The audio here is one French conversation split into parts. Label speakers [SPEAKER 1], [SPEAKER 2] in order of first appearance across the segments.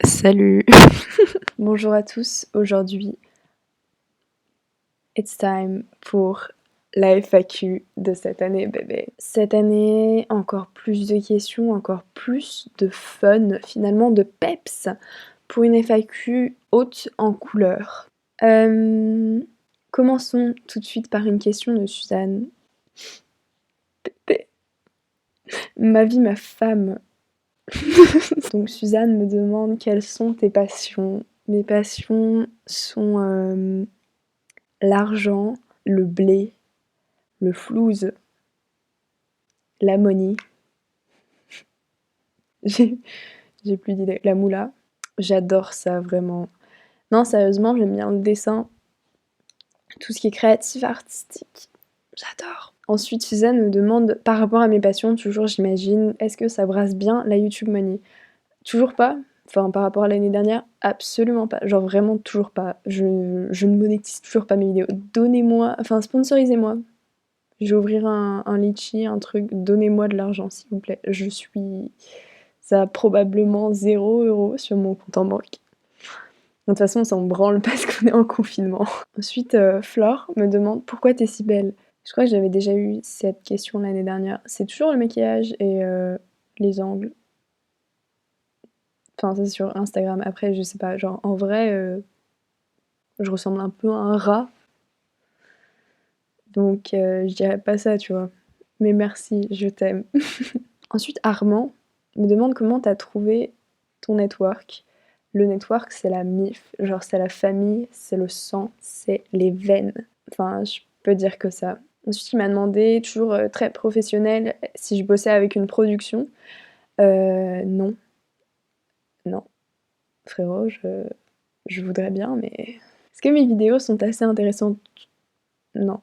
[SPEAKER 1] Salut. Bonjour à tous, aujourd'hui, it's time pour la FAQ de cette année, bébé. Cette année, encore plus de questions, encore plus de fun, finalement de peps, pour une FAQ haute en couleurs. Commençons tout de suite par une question de Suzanne. Bébé. Ma vie, ma femme. Donc Suzanne me demande quelles sont tes passions. Mes passions sont l'argent, le blé, le flouze, la money. J'ai plus d'idées. La moula. J'adore ça vraiment. Non, sérieusement, j'aime bien le dessin. Tout ce qui est créatif, artistique. J'adore. Ensuite, Suzanne me demande, par rapport à mes passions, toujours j'imagine, est-ce que ça brasse bien la YouTube money? Toujours pas. Enfin, par rapport à l'année dernière, absolument pas. Genre vraiment toujours pas. Je ne monétise toujours pas mes vidéos. Donnez-moi, enfin sponsorisez-moi. Je vais ouvrir un litchi, un truc. Donnez-moi de l'argent, s'il vous plaît. Ça a probablement 0 € sur mon compte en banque. De toute façon, on s'en branle parce qu'on est en confinement. Ensuite, Flore me demande pourquoi t'es si belle. Je crois que j'avais déjà eu cette question l'année dernière. C'est toujours le maquillage et les angles. Enfin, c'est sur Instagram. Après, je sais pas. Genre, en vrai, je ressemble un peu à un rat. Donc, je dirais pas ça, tu vois. Mais merci, je t'aime. Ensuite, Armand me demande comment t'as trouvé ton network. Le network, c'est la MIF. Genre, c'est la famille, c'est le sang, c'est les veines. Enfin, je peux dire que ça. Ensuite, il m'a demandé, toujours très professionnel, si je bossais avec une production. Non. Non. Frérot, je voudrais bien, mais... Est-ce que mes vidéos sont assez intéressantes? Non.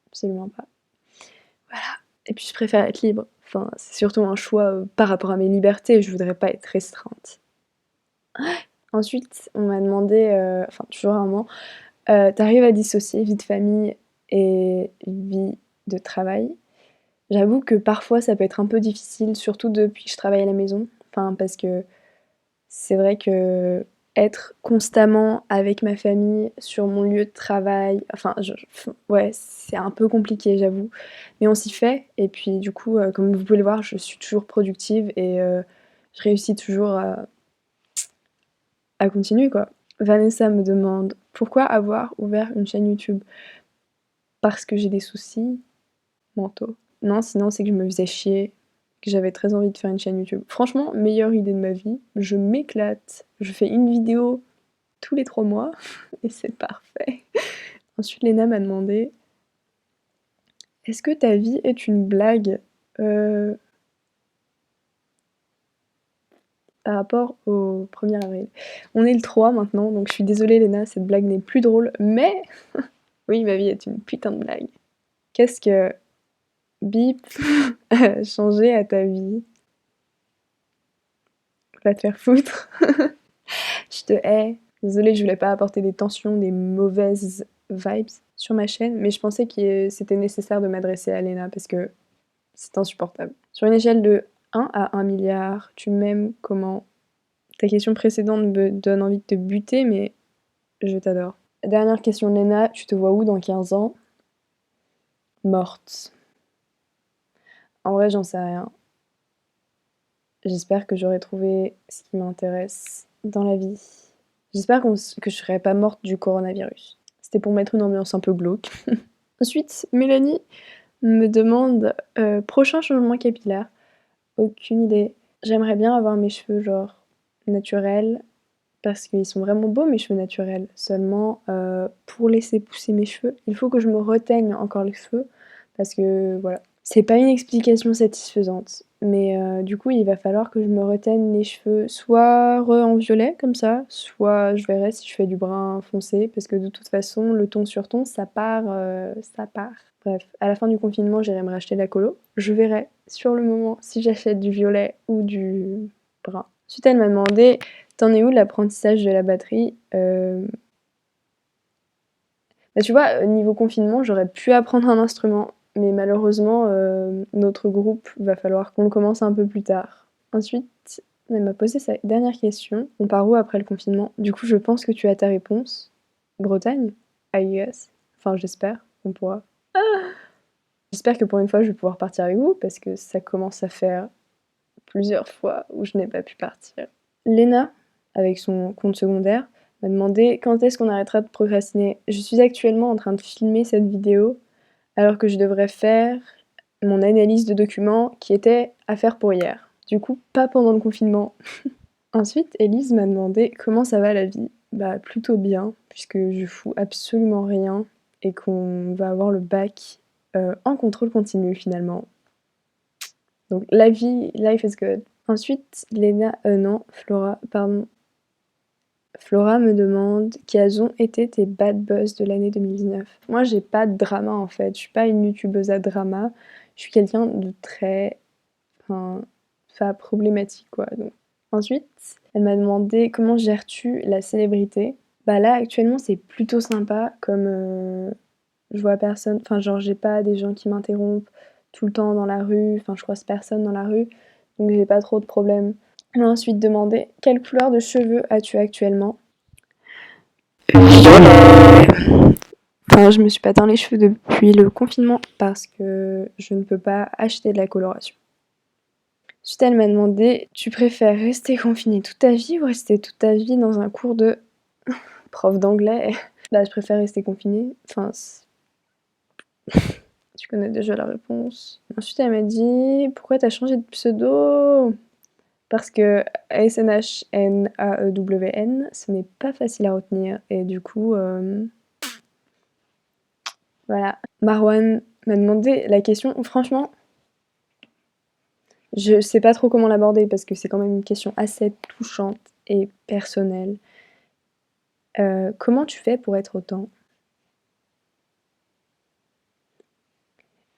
[SPEAKER 1] Absolument pas. Voilà. Et puis, je préfère être libre. Enfin, c'est surtout un choix par rapport à mes libertés. Je voudrais pas être restreinte. Ensuite, on m'a demandé, enfin toujours un moment, t'arrives à dissocier vie de famille et vie de travail? J'avoue que parfois ça peut être un peu difficile, surtout depuis que je travaille à la maison. Enfin, parce que c'est vrai que être constamment avec ma famille sur mon lieu de travail, enfin, ouais, c'est un peu compliqué, j'avoue. Mais on s'y fait, et puis du coup, comme vous pouvez le voir, je suis toujours productive et je réussis toujours à continuer, quoi. Vanessa me demande pourquoi avoir ouvert une chaîne YouTube? Parce que j'ai des soucis mentaux. Non, sinon c'est que je me faisais chier, que j'avais très envie de faire une chaîne YouTube. Franchement, meilleure idée de ma vie. Je m'éclate. Je fais une vidéo tous les 3 mois et c'est parfait. Ensuite, Léna m'a demandé est-ce que ta vie est une blague par rapport au 1er avril? On est le 3 maintenant, donc je suis désolée Léna, cette blague n'est plus drôle, mais oui, ma vie est une putain de blague. Qu'est-ce que bip a changé à ta vie? Va te faire foutre. Je te hais. Désolée, je voulais pas apporter des tensions, des mauvaises vibes sur ma chaîne, mais je pensais que c'était nécessaire de m'adresser à Léna parce que c'est insupportable. Sur une échelle de 1 à 1 milliard, tu m'aimes comment? Ta question précédente me donne envie de te buter, mais je t'adore. Dernière question de Léna, tu te vois où dans 15 ans? Morte. En vrai, j'en sais rien. J'espère que j'aurai trouvé ce qui m'intéresse dans la vie. J'espère que je serai pas morte du coronavirus. C'était pour mettre une ambiance un peu glauque. Ensuite, Mélanie me demande prochain changement capillaire. Aucune idée. J'aimerais bien avoir mes cheveux genre naturels parce qu'ils sont vraiment beaux mes cheveux naturels. Seulement pour laisser pousser mes cheveux, il faut que je me reteigne encore les cheveux parce que voilà. C'est pas une explication satisfaisante, mais du coup il va falloir que je me reteigne les cheveux soit en violet comme ça, soit je verrai si je fais du brun foncé parce que de toute façon le ton sur ton ça part, ça part. Bref, à la fin du confinement j'irai me racheter la colo, je verrai sur le moment si j'achète du violet ou du brun. Ensuite elle m'a demandé t'en es où de l'apprentissage de la batterie? Bah tu vois, niveau confinement j'aurais pu apprendre un instrument. Mais malheureusement, notre groupe, va falloir qu'on le commence un peu plus tard. Ensuite, Elle m'a posé sa dernière question. On part où après le confinement? Du coup, je pense que tu as ta réponse. Bretagne? I guess. Enfin, j'espère qu'on pourra. J'espère que pour une fois, je vais pouvoir partir avec vous parce que ça commence à faire plusieurs fois où je n'ai pas pu partir. Léna, avec son compte secondaire, m'a demandé quand est-ce qu'on arrêtera de procrastiner. Je suis actuellement en train de filmer cette vidéo alors que je devrais faire mon analyse de documents qui était à faire pour hier. Du coup, pas pendant le confinement. Ensuite, Elise m'a demandé comment ça va la vie. Bah plutôt bien, puisque je fous absolument rien et qu'on va avoir le bac en contrôle continu finalement. Donc la vie, life is good. Ensuite, Flora me demande quels ont été tes bad buzz de l'année 2019. Moi, j'ai pas de drama en fait. Je suis pas une youtubeuse à drama. Je suis quelqu'un de très, pas problématique quoi. Donc. Ensuite, elle m'a demandé comment gères-tu la célébrité. Bah là, actuellement, c'est plutôt sympa. Comme je vois personne, enfin genre j'ai pas des gens qui m'interrompent tout le temps dans la rue. Enfin, je croise personne dans la rue, donc j'ai pas trop de problèmes. Elle m'a ensuite demandé quelle couleur de cheveux as-tu actuellement. Enfin, je me suis pas teint les cheveux depuis le confinement parce que je ne peux pas acheter de la coloration. Ensuite, elle m'a demandé tu préfères rester confinée toute ta vie ou rester toute ta vie dans un cours de prof d'anglais? Bah, je préfère rester confinée. Enfin, tu connais déjà la réponse. Ensuite, elle m'a dit pourquoi t'as changé de pseudo? Parce que ASNHNAEWN, ce n'est pas facile à retenir. Et du coup, voilà. Marwan m'a demandé la question. Franchement, je sais pas trop comment l'aborder parce que c'est quand même une question assez touchante et personnelle. Comment tu fais pour être autant?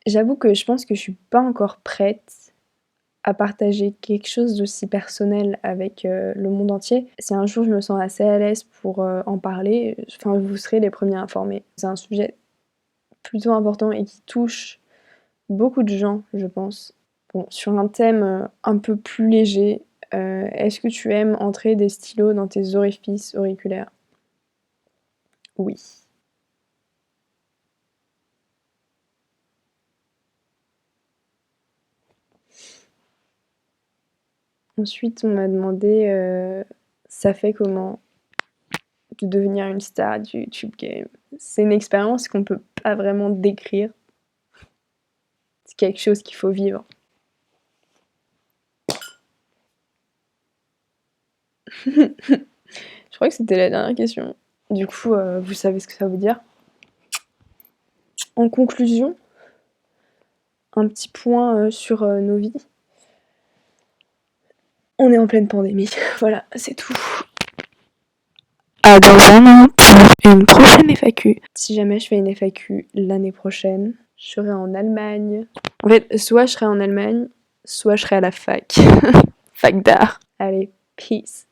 [SPEAKER 1] J'avoue que je pense que je suis pas encore prête à partager quelque chose d'aussi personnel avec le monde entier. Si un jour je me sens assez à l'aise pour en parler, enfin vous serez les premiers informés. C'est un sujet plutôt important et qui touche beaucoup de gens, je pense. Bon, sur un thème un peu plus léger, est-ce que tu aimes entrer des stylos dans tes orifices auriculaires? Oui. Ensuite, on m'a demandé ça fait comment de devenir une star du YouTube game. C'est une expérience qu'on peut pas vraiment décrire. C'est quelque chose qu'il faut vivre. Je crois que c'était la dernière question. Du coup, vous savez ce que ça veut dire. En conclusion, un petit point sur nos vies. On est en pleine pandémie. Voilà, c'est tout. À dans un an pour une prochaine FAQ. Si jamais je fais une FAQ l'année prochaine, je serai en Allemagne. En fait, soit je serai en Allemagne, soit je serai à la fac. Fac d'art. Allez, peace.